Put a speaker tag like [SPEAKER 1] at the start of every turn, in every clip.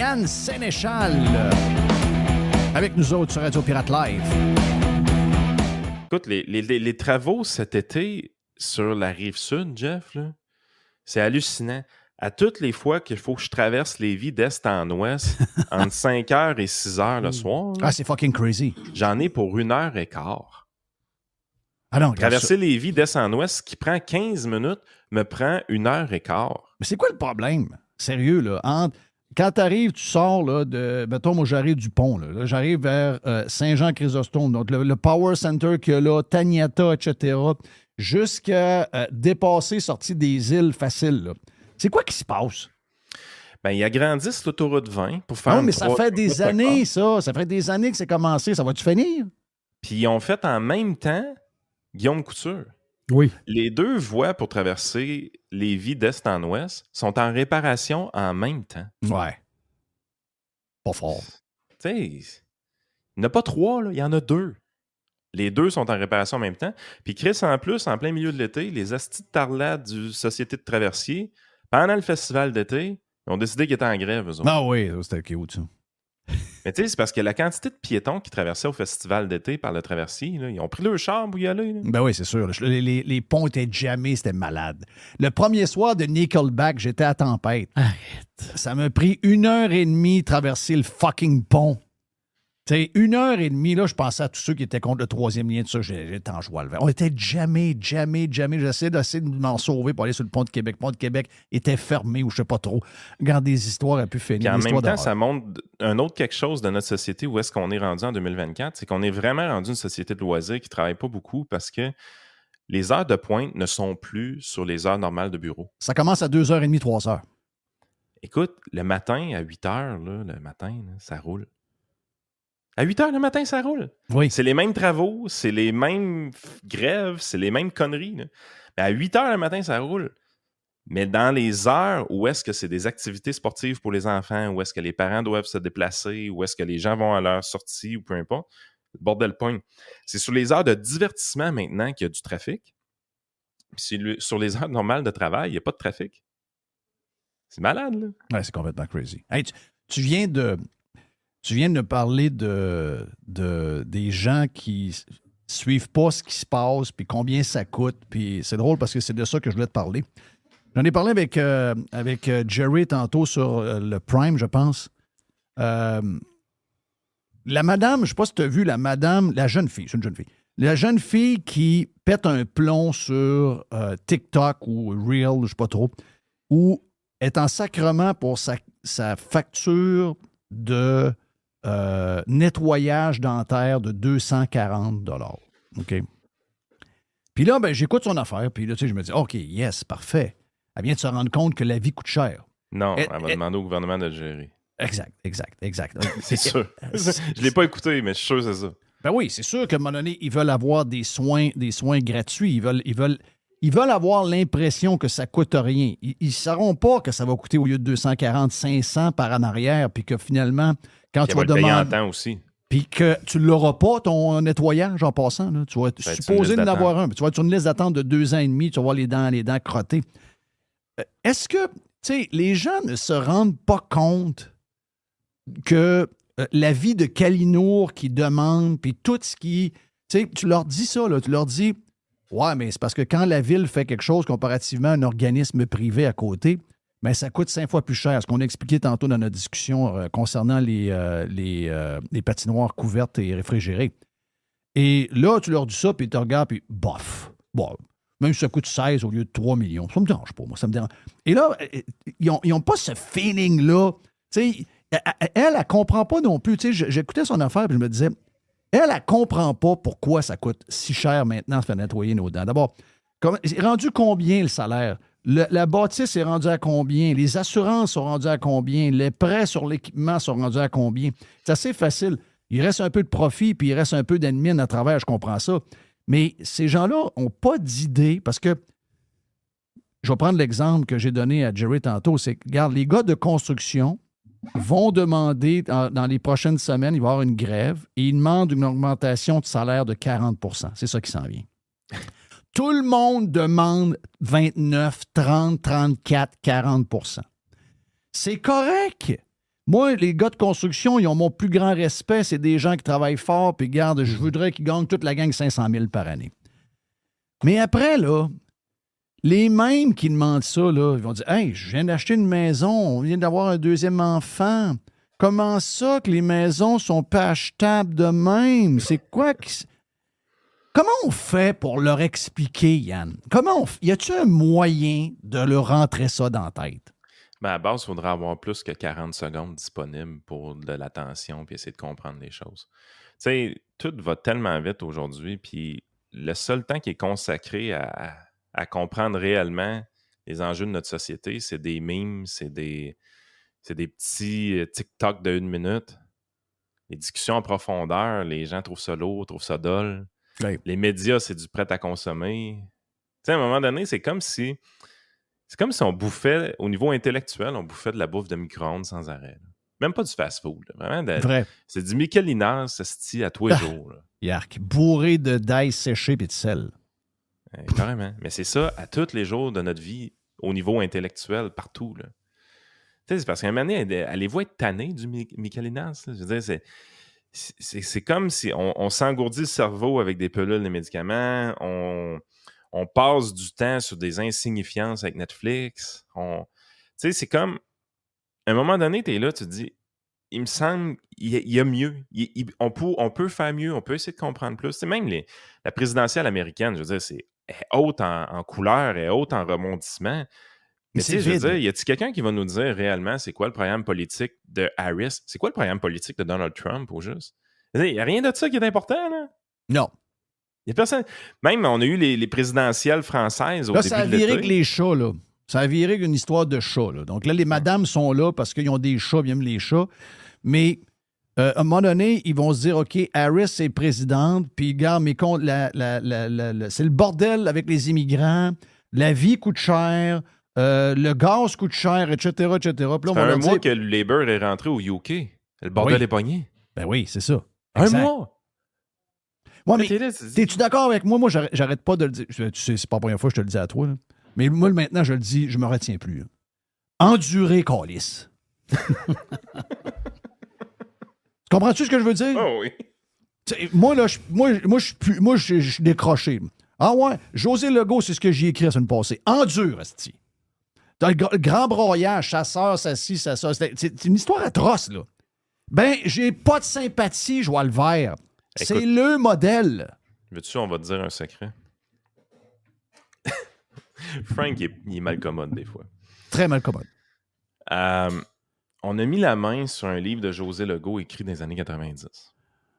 [SPEAKER 1] Yann Sénéchal avec nous autres sur Radio Pirate Live.
[SPEAKER 2] Écoute, les travaux cet été sur la Rive-Sud, Jeff, là, c'est hallucinant. À toutes les fois qu'il faut que je traverse Lévis d'est en ouest, entre 5h et 6h le soir, là,
[SPEAKER 1] C'est fucking crazy.
[SPEAKER 2] j'en ai pour 1h15.
[SPEAKER 1] Ah non,
[SPEAKER 2] Traverser Lévis d'est en ouest, qui prend 15 minutes, me prend 1h15.
[SPEAKER 1] Mais c'est quoi le problème? Sérieux, là. Quand tu arrives, tu sors là, de. Mettons, moi, j'arrive du pont. Là, j'arrive vers Saint-Jean-Chrysostome. Donc, le Power Center qu'il y a là, Taniata, etc., jusqu'à dépasser, sortir des îles faciles. Là. C'est quoi qui se passe?
[SPEAKER 2] Ben, ils agrandissent l'autoroute 20 pour faire.
[SPEAKER 1] Non, mais ça fait des années, ça. Ça fait des années que c'est commencé. Ça va-tu finir?
[SPEAKER 2] Puis ils ont fait en même temps Guillaume Couture.
[SPEAKER 1] Oui.
[SPEAKER 2] Les deux voies pour traverser Lévis d'est en ouest sont en réparation en même temps.
[SPEAKER 1] Ouais. Pas fort.
[SPEAKER 2] Tu sais, il n'y en a pas 3, là, il y en a 2. Les 2 sont en réparation en même temps. Puis Chris, en plus, en plein milieu de l'été, les astis de tarlades du Société de traversiers, pendant le festival d'été, ils ont décidé qu'ils étaient en grève, eux autres.
[SPEAKER 1] Ah oui, c'était cute, ça.
[SPEAKER 2] Mais tu sais, c'est parce que la quantité de piétons qui traversaient au festival d'été par le traversier, là, ils ont pris leur char pour y aller. Là.
[SPEAKER 1] Ben oui, c'est sûr. Les ponts étaient jamais, c'était malade. Le premier soir de Nickelback, j'étais à tempête. Arrête. Ça m'a pris 1h30 traverser le fucking pont. Tu sais, 1h30, là, je pensais à tous ceux qui étaient contre le troisième lien de ça. J'étais en joie le vert. On était jamais. J'essayais de m'en sauver pour aller sur le pont de Québec. Le pont de Québec était fermé ou je sais pas trop. Regarde, des histoires à pu finir.
[SPEAKER 2] Puis en même temps, ça montre un autre quelque chose de notre société où est-ce qu'on est rendu en 2024. C'est qu'on est vraiment rendu une société de loisirs qui ne travaille pas beaucoup parce que les heures de pointe ne sont plus sur les heures normales de bureau.
[SPEAKER 1] Ça commence à 2h30, 3h.
[SPEAKER 2] Écoute, le matin, à 8h, là, le matin, là, ça roule. À 8h le matin, ça roule.
[SPEAKER 1] Oui.
[SPEAKER 2] C'est les mêmes travaux, c'est les mêmes grèves, c'est les mêmes conneries. Là. Mais à 8h le matin, ça roule. Mais dans les heures où est-ce que c'est des activités sportives pour les enfants, où est-ce que les parents doivent se déplacer, où est-ce que les gens vont à leur sortie ou peu importe, le bordel pogne. C'est sur les heures de divertissement maintenant qu'il y a du trafic. Puis sur les heures normales de travail, il n'y a pas de trafic. C'est malade, là.
[SPEAKER 1] Ouais, c'est complètement crazy. Hey, tu viens de me parler des gens qui suivent pas ce qui se passe, puis combien ça coûte. Puis c'est drôle parce que c'est de ça que je voulais te parler. J'en ai parlé avec Jerry tantôt sur le Prime, je pense. La madame, je ne sais pas si tu as vu la jeune fille, c'est une jeune fille. La jeune fille qui pète un plomb sur TikTok ou Reel, je ne sais pas trop, où est en sacrement pour sa facture de nettoyage dentaire de 240 $. OK? Puis là, ben, j'écoute son affaire, puis là, tu sais, je me dis, OK, yes, parfait. Elle vient de se rendre compte que la vie coûte cher.
[SPEAKER 2] Non, elle va demander au gouvernement de le gérer.
[SPEAKER 1] Exact.
[SPEAKER 2] C'est sûr. Je ne l'ai pas écouté, mais je suis sûr que c'est ça.
[SPEAKER 1] Ben oui, c'est sûr qu'à un moment donné, ils veulent avoir des soins gratuits. Ils veulent avoir l'impression que ça coûte rien. Ils ne sauront pas que ça va coûter au lieu de 240, 500 par en arrière, puis que finalement, quand tu vas demander...
[SPEAKER 2] en temps aussi.
[SPEAKER 1] Puis que tu ne l'auras pas, ton nettoyage en passant. Là. Tu vas être supposé d'en avoir un. Tu vas être sur une liste d'attente de 2 ans et demi. Tu vas voir les dents crottées. Est-ce que, tu sais, les gens ne se rendent pas compte que la vie de Kalinour qui demande, puis tout ce qui... Tu sais, tu leur dis ça, là. Tu leur dis, ouais, mais c'est parce que quand la ville fait quelque chose comparativement à un organisme privé à côté, bien, ça coûte 5 fois plus cher. Ce qu'on a expliqué tantôt dans notre discussion concernant les patinoires couvertes et réfrigérées. Et là, tu leur dis ça, puis ils te regardent, puis bof. Bon, même si ça coûte 16 au lieu de 3 millions. Ça me dérange pas, moi. Ça me dérange. Et là, ils n'ont pas ce feeling-là. Tu sais, elle comprend pas non plus. Tu sais, j'écoutais son affaire, puis je me disais, elle comprend pas pourquoi ça coûte si cher maintenant de faire nettoyer nos dents. D'abord, c'est rendu combien le salaire? La bâtisse est rendue à combien? Les assurances sont rendues à combien? Les prêts sur l'équipement sont rendus à combien? C'est assez facile. Il reste un peu de profit, puis il reste un peu d'admin à travers, je comprends ça. Mais ces gens-là n'ont pas d'idée, parce que, je vais prendre l'exemple que j'ai donné à Jerry tantôt, c'est que, regarde, les gars de construction vont demander, dans les prochaines semaines, il va y avoir une grève, et ils demandent une augmentation de salaire de 40 %. C'est ça qui s'en vient. Tout le monde demande 29, 30, 34, 40 %. C'est correct, Moi, les gars de construction, ils ont mon plus grand respect. C'est des gens qui travaillent fort, puis garde, je voudrais qu'ils gagnent toute la gang 500 000 par année. Mais après, là, les mêmes qui demandent ça, là, ils vont dire « Hey, je viens d'acheter une maison, on vient d'avoir un deuxième enfant. Comment ça que les maisons sont pas achetables de même? C'est quoi qui... » Comment on fait pour leur expliquer, Yann? Y a-t-il un moyen de leur rentrer ça dans la tête?
[SPEAKER 2] Ben à base, il faudrait avoir plus que 40 secondes disponibles pour de l'attention puis essayer de comprendre les choses. Tu sais, tout va tellement vite aujourd'hui, puis le seul temps qui est consacré à comprendre réellement les enjeux de notre société, c'est des memes, c'est des petits TikTok de 1 minute. Les discussions en profondeur, les gens trouvent ça lourd, trouvent ça dole.
[SPEAKER 1] Oui.
[SPEAKER 2] Les médias, c'est du prêt à consommer. Tu sais, à un moment donné, c'est comme si on bouffait, au niveau intellectuel, on bouffait de la bouffe de micro-ondes sans arrêt. Là. Même pas du fast-food. Là. Vraiment,
[SPEAKER 1] Vrai.
[SPEAKER 2] c'est du Michelinas, ça se tient à tous les jours. Là.
[SPEAKER 1] Yark, bourré de d'ail séché et de sel.
[SPEAKER 2] Carrément. Mais c'est ça à tous les jours de notre vie, au niveau intellectuel, partout. Là. Tu sais, c'est parce qu'à un moment donné, allez-vous être tanné du Michelinas? Là? Je veux dire, c'est comme si on s'engourdit le cerveau avec des pilules de médicaments, on passe du temps sur des insignifiances avec Netflix. Tu sais, c'est comme, à un moment donné, tu es là, tu te dis, il me semble qu'il y a mieux. On peut faire mieux, on peut essayer de comprendre plus. C'est même la présidentielle américaine, je veux dire, elle est haute en couleurs, elle est haute en rebondissements. Mais tu sais, je veux dire, y a-t-il quelqu'un qui va nous dire réellement c'est quoi le programme politique de Harris? C'est quoi le programme politique de Donald Trump, au juste? Il n'y a rien de ça qui est important, là?
[SPEAKER 1] Non.
[SPEAKER 2] Il n'y a personne. Même, on a eu les présidentielles françaises au début de l'été.
[SPEAKER 1] Ça a viré avec les chats, là. Ça a viré avec une histoire de chats, là. Donc là, les madames sont là parce qu'ils ont des chats, ils aiment les chats. Mais à un moment donné, ils vont se dire, OK, Harris est présidente, puis regarde, mais c'est le bordel avec les immigrants, la vie coûte cher, le gaz coûte cher, etc., etc. Puis là,
[SPEAKER 2] ça fait un mois que le Labour est rentré au UK. Le bordel est pogné.
[SPEAKER 1] Ben oui, c'est ça.
[SPEAKER 2] Exact. Un mois!
[SPEAKER 1] Ouais, mais t'es-tu d'accord avec moi? Moi, j'arrête pas de le dire. Tu sais, c'est pas la première fois que je te le dis à toi. Là. Mais moi, maintenant, je le dis, je me retiens plus. Là. Endurer, câlisse. Tu comprends-tu ce que je veux dire?
[SPEAKER 2] Oh oui.
[SPEAKER 1] T'sais, moi, là, je suis décroché. Ah ouais, José Legault, c'est ce que j'ai écrit la semaine passée. Endure, esti. T'as le grand broyage, chasseur, ça ci, ça. C'est une histoire atroce, là. Ben, j'ai pas de sympathie, je vois le vert.
[SPEAKER 2] Écoute,
[SPEAKER 1] c'est le modèle.
[SPEAKER 2] Veux-tu, on va te dire un secret? Frank, il est mal commode des fois.
[SPEAKER 1] Très mal commode.
[SPEAKER 2] On a mis la main sur un livre de José Legault écrit dans les années 90.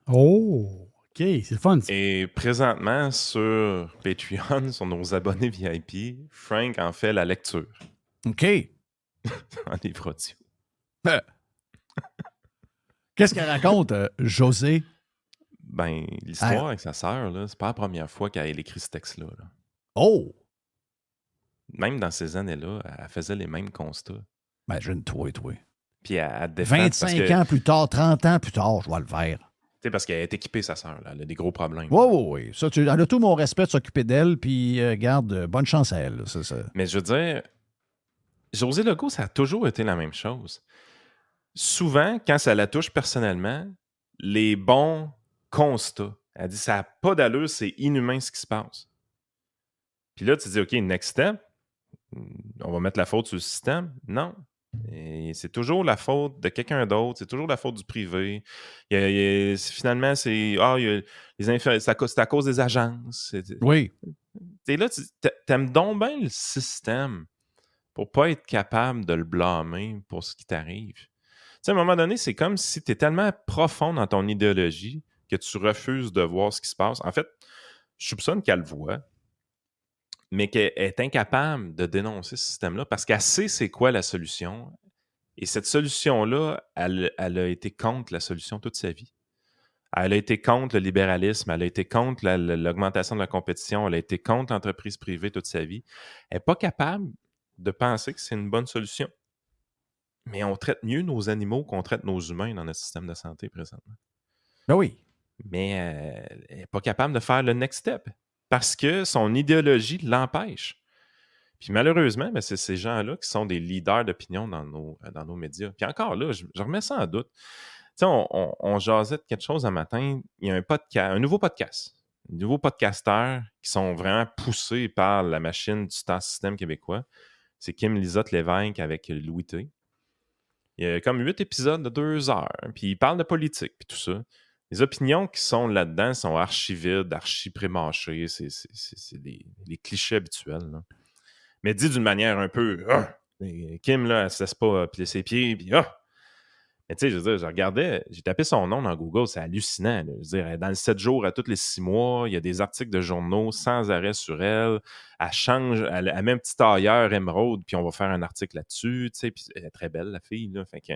[SPEAKER 3] Oh, OK, c'est le fun.
[SPEAKER 2] Et présentement, sur Patreon, sur nos abonnés VIP, Frank en fait la lecture.
[SPEAKER 1] OK.
[SPEAKER 2] En livre audio.
[SPEAKER 1] Qu'est-ce qu'elle raconte, José?
[SPEAKER 2] Ben, l'histoire avec sa sœur, là, c'est pas la première fois qu'elle écrit ce texte-là. Là.
[SPEAKER 1] Oh!
[SPEAKER 2] Même dans ces années-là, elle faisait les mêmes constats.
[SPEAKER 1] Ben, toi.
[SPEAKER 2] Puis elle défend
[SPEAKER 1] 25 ans plus tard, 30 ans plus tard, je vois le vert.
[SPEAKER 2] Tu sais, parce qu'elle est équipée, sa sœur. Là. Elle a des gros problèmes.
[SPEAKER 1] Oui. Ça, elle a tout mon respect de s'occuper d'elle, puis garde, bonne chance à elle. Ça.
[SPEAKER 2] Mais je veux dire, José Legault, ça a toujours été la même chose. Souvent, quand ça la touche personnellement, les bons constat. Elle dit, ça n'a pas d'allure, c'est inhumain ce qui se passe. Puis là, tu dis, OK, next step, on va mettre la faute sur le système. Non. Et c'est toujours la faute de quelqu'un d'autre, c'est toujours la faute du privé. Finalement, c'est à cause des agences.
[SPEAKER 1] Oui.
[SPEAKER 2] Et là, t'aimes donc bien le système pour pas être capable de le blâmer pour ce qui t'arrive. Tu sais, à un moment donné, c'est comme si tu es tellement profond dans ton idéologie que tu refuses de voir ce qui se passe. En fait, je soupçonne qu'elle le voit, mais qu'elle est incapable de dénoncer ce système-là parce qu'elle sait c'est quoi la solution. Et cette solution-là, elle a été contre la solution toute sa vie. Elle a été contre le libéralisme, elle a été contre l'augmentation de la compétition, elle a été contre l'entreprise privée toute sa vie. Elle n'est pas capable de penser que c'est une bonne solution. Mais on traite mieux nos animaux qu'on traite nos humains dans notre système de santé présentement.
[SPEAKER 1] Ben oui.
[SPEAKER 2] Mais elle n'est pas capable de faire le next step parce que son idéologie l'empêche. Puis malheureusement, ben, c'est ces gens-là qui sont des leaders d'opinion dans nos médias. Puis encore là, je remets ça en doute. Tu sais, on jasait de quelque chose un matin. Il y a un nouveau podcast. Un nouveau podcasteur qui sont vraiment poussés par la machine du système québécois. C'est Kim Lizotte-Lévesque avec Louis T. Il y a comme 8 épisodes de 2 heures. Puis il parle de politique, puis tout ça. Les opinions qui sont là-dedans sont archi-vides, archi-prémâchées. C'est les clichés habituels, là. Mais dit d'une manière un peu... Kim, là, elle se laisse pas plier ses pieds, puis... Mais tu sais, je veux dire, je regardais, j'ai tapé son nom dans Google, c'est hallucinant. Là. Je veux dire, dans le 7 jours à tous les 6 mois, il y a des articles de journaux sans arrêt sur elle. Elle change, elle met un petit tailleur émeraude, puis on va faire un article là-dessus. Tu sais, puis elle est très belle, la fille. Là, fait que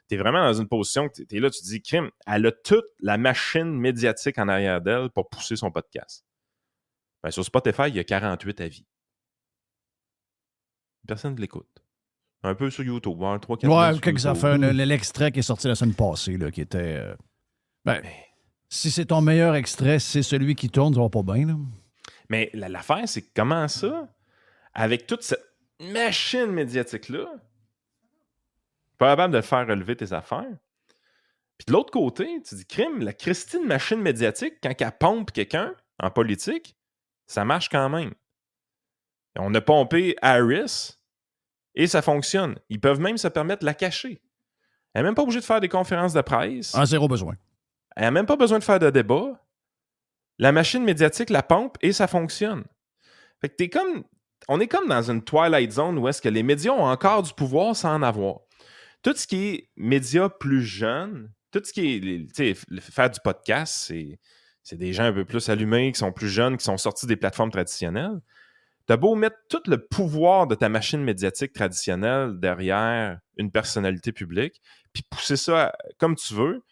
[SPEAKER 2] t'es vraiment dans une position que t'es là, tu te dis, Kim, elle a toute la machine médiatique en arrière d'elle pour pousser son podcast. Ben, sur Spotify, il y a 48 avis. Personne ne l'écoute. Un peu sur YouTube, 3-4
[SPEAKER 1] ouais, quelques affaires. L'extrait qui est sorti la semaine passée, là, qui était... si c'est ton meilleur extrait, c'est celui qui tourne, ça va pas bien, là.
[SPEAKER 2] Mais l'affaire, c'est comment ça, avec toute cette machine médiatique-là, pas capable de faire relever tes affaires. Puis de l'autre côté, tu dis, crime, la Christine machine médiatique, quand elle pompe quelqu'un en politique, ça marche quand même. On a pompé Harris... Et ça fonctionne. Ils peuvent même se permettre de la cacher. Elle n'est même pas obligée de faire des conférences de presse.
[SPEAKER 1] Zéro besoin.
[SPEAKER 2] Elle n'a même pas besoin de faire de débat. La machine médiatique la pompe et ça fonctionne. Fait que on est comme dans une Twilight Zone où est-ce que les médias ont encore du pouvoir sans en avoir. Tout ce qui est médias plus jeunes, tout ce qui est faire du podcast, c'est des gens un peu plus allumés, qui sont plus jeunes, qui sont sortis des plateformes traditionnelles. T'as beau mettre tout le pouvoir de ta machine médiatique traditionnelle derrière une personnalité publique, puis pousser ça comme tu veux,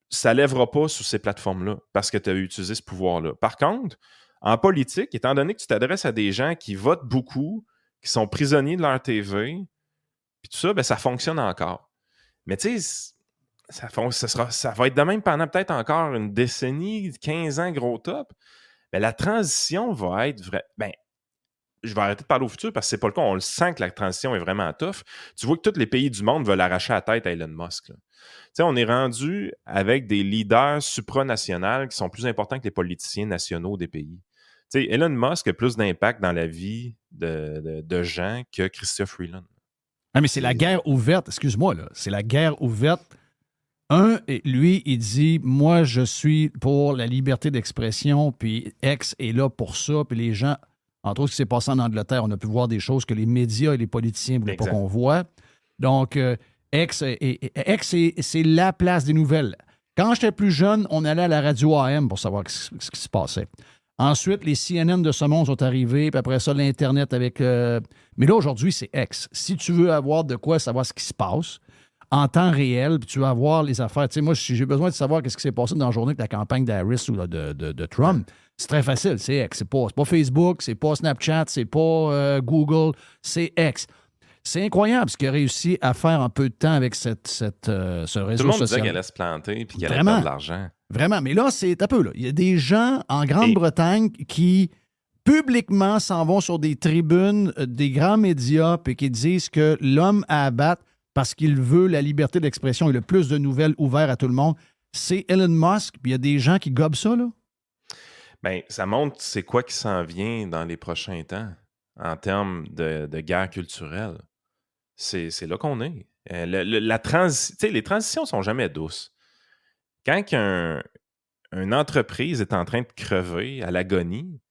[SPEAKER 2] ça lèvera pas sur ces plateformes-là parce que tu as utilisé ce pouvoir-là. Par contre, en politique, étant donné que tu t'adresses à des gens qui votent beaucoup, qui sont prisonniers de leur TV, puis tout ça, ben, ça fonctionne encore. Mais tu sais, ça va être de même pendant peut-être encore une décennie, 15 ans, gros top. Mais la transition va être vraie. Ben, je vais arrêter de parler au futur parce que c'est pas le cas. On le sent que la transition est vraiment tough. Tu vois que tous les pays du monde veulent arracher la tête à Elon Musk. Tu sais, on est rendu avec des leaders supranationaux qui sont plus importants que les politiciens nationaux des pays. Tu sais, Elon Musk a plus d'impact dans la vie de gens que Chrystia Freeland.
[SPEAKER 1] Ah, mais c'est la guerre ouverte. Excuse-moi, là. C'est la guerre ouverte. Lui, il dit, moi, je suis pour la liberté d'expression, puis X est là pour ça, puis les gens... Entre autres, ce qui s'est passé en Angleterre, on a pu voir des choses que les médias et les politiciens ne voulaient pas qu'on voit. Donc, X, c'est la place des nouvelles. Quand j'étais plus jeune, on allait à la radio AM pour savoir ce qui se passait. Ensuite, les CNN de ce monde sont arrivés, puis après ça, l'Internet avec... Mais là, aujourd'hui, c'est X. Si tu veux avoir de quoi savoir ce qui se passe en temps réel, puis tu veux avoir les affaires... Tu sais, moi, si j'ai besoin de savoir ce qui s'est passé dans la journée avec la campagne d'Harris ou de Trump... C'est très facile, c'est X. C'est pas Facebook, c'est pas Snapchat, c'est pas Google, c'est X. C'est incroyable ce qu'il a réussi à faire en peu de temps avec ce réseau social.
[SPEAKER 2] Tout le monde disait qu'elle allait se planter et qu'elle allait perdre de l'argent.
[SPEAKER 1] Vraiment, mais là, c'est un peu là. Il y a des gens en Grande-Bretagne qui publiquement s'en vont sur des tribunes des grands médias et qui disent que l'homme à abattre parce qu'il veut la liberté d'expression et le plus de nouvelles ouvertes à tout le monde, c'est Elon Musk. Puis il y a des gens qui gobent ça, là.
[SPEAKER 2] Bien, ça montre c'est quoi qui s'en vient dans les prochains temps en termes de guerre culturelle. C'est là qu'on est. Les transitions sont jamais douces. Quand une entreprise est en train de crever à l'agonie,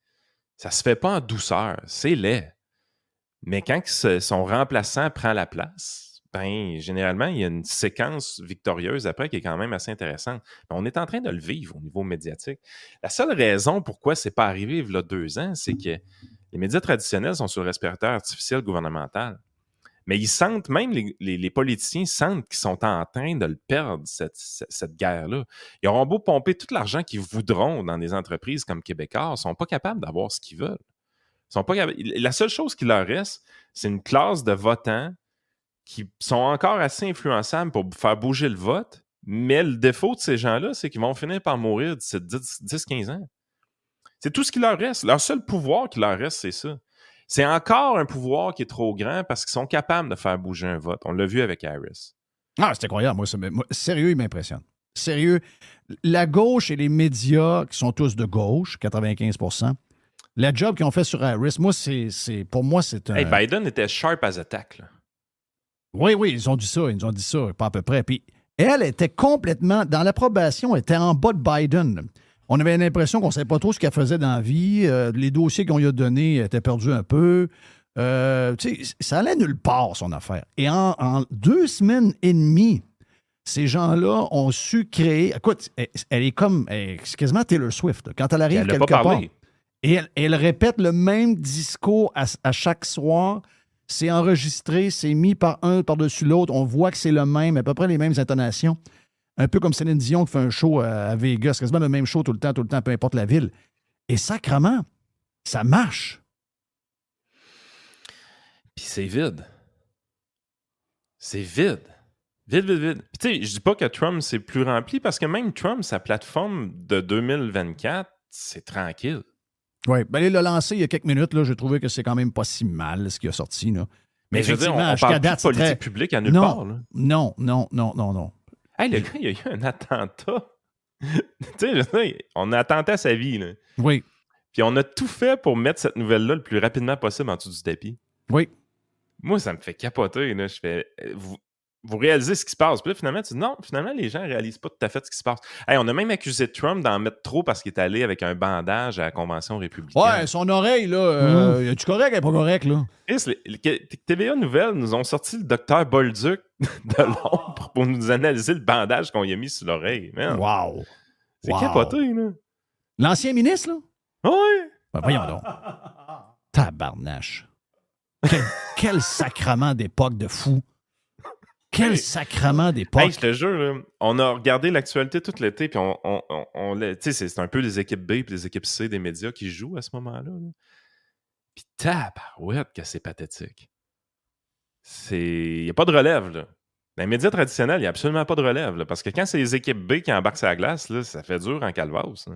[SPEAKER 2] ça se fait pas en douceur. C'est laid. Mais quand son remplaçant prend la place, ben, généralement, il y a une séquence victorieuse après qui est quand même assez intéressante. Mais on est en train de le vivre au niveau médiatique. La seule raison pourquoi c'est pas arrivé il y a 2 ans, c'est que les médias traditionnels sont sur le respirateur artificiel gouvernemental. Mais ils sentent, même les politiciens sentent qu'ils sont en train de le perdre, cette guerre-là. Ils auront beau pomper tout l'argent qu'ils voudront dans des entreprises comme Québécois, ils ne sont pas capables d'avoir ce qu'ils veulent. Ils sont pas capables. La seule chose qui leur reste, c'est une classe de votants qui sont encore assez influençables pour faire bouger le vote, mais le défaut de ces gens-là, c'est qu'ils vont finir par mourir d'ici 10-15 ans. C'est tout ce qui leur reste. Leur seul pouvoir qui leur reste, c'est ça. C'est encore un pouvoir qui est trop grand parce qu'ils sont capables de faire bouger un vote. On l'a vu avec Harris.
[SPEAKER 1] Ah, c'est incroyable. Moi, sérieux, il m'impressionne. Sérieux. La gauche et les médias, qui sont tous de gauche, 95%, la job qu'ils ont fait sur Harris, pour moi, c'est un...
[SPEAKER 2] Hey, Biden était sharp as attack, là.
[SPEAKER 1] Oui, ils ont dit ça, pas à peu près. Puis elle était complètement, dans l'approbation, elle était en bas de Biden. On avait l'impression qu'on ne savait pas trop ce qu'elle faisait dans la vie. Les dossiers qu'on lui a donnés étaient perdus un peu. Ça allait nulle part, son affaire. Et en 2 semaines et demie, ces gens-là ont su créer... Écoute, elle est comme... C'est quasiment Taylor Swift. Là. Quand elle arrive quelque part... Et elle répète le même discours à chaque soir. C'est enregistré, c'est mis par-dessus l'autre. On voit que c'est le même, à peu près les mêmes intonations. Un peu comme Céline Dion qui fait un show à Vegas. C'est quasiment le même show tout le temps, peu importe la ville. Et sacrément, ça marche.
[SPEAKER 2] Puis c'est vide. C'est vide. Vide. Puis tu sais, je dis pas que Trump, c'est plus rempli, parce que même Trump, sa plateforme de 2024, c'est tranquille.
[SPEAKER 1] Oui, ben il l'a lancé il y a quelques minutes. J'ai trouvé que c'est quand même pas si mal ce qui a sorti. Là.
[SPEAKER 2] Mais je veux dire, on parle plus de politique publique à nulle part. Là.
[SPEAKER 1] Non.
[SPEAKER 2] Hey, le gars, il y a eu un attentat. Tu sais, je sais, on a attenté à sa vie. Là.
[SPEAKER 1] Oui.
[SPEAKER 2] Puis on a tout fait pour mettre cette nouvelle-là le plus rapidement possible en dessous du tapis.
[SPEAKER 1] Oui.
[SPEAKER 2] Moi, ça me fait capoter. Là. Je fais... Vous réalisez ce qui se passe. Puis là, finalement, tu dis non, finalement, les gens ne réalisent pas tout à fait ce qui se passe. Hey, on a même accusé Trump d'en mettre trop parce qu'il est allé avec un bandage à la Convention républicaine.
[SPEAKER 1] Ouais, son oreille, là, es-tu correct? Elle n'est pas correcte, là.
[SPEAKER 2] TVA Nouvelles nous ont sorti le docteur Bolduc de Londres pour nous analyser le bandage qu'on y a mis sur l'oreille. Man.
[SPEAKER 1] Wow!
[SPEAKER 2] C'est capoté, là.
[SPEAKER 1] L'ancien ministre, là?
[SPEAKER 2] Oui!
[SPEAKER 1] Ben, voyons donc. Tabarnache. Quel sacrement d'époque de fou. Quel sacrement d'époque!
[SPEAKER 2] Hey, je te jure, là, on a regardé l'actualité tout l'été, puis c'est un peu les équipes B et les équipes C des médias qui jouent à ce moment-là. Là. Puis tabarouette que c'est pathétique. Il n'y a pas de relève, là. Dans les médias traditionnels, il n'y a absolument pas de relève, là, parce que quand c'est les équipes B qui embarquent sur la glace, là, ça fait dur en calvasse. Là.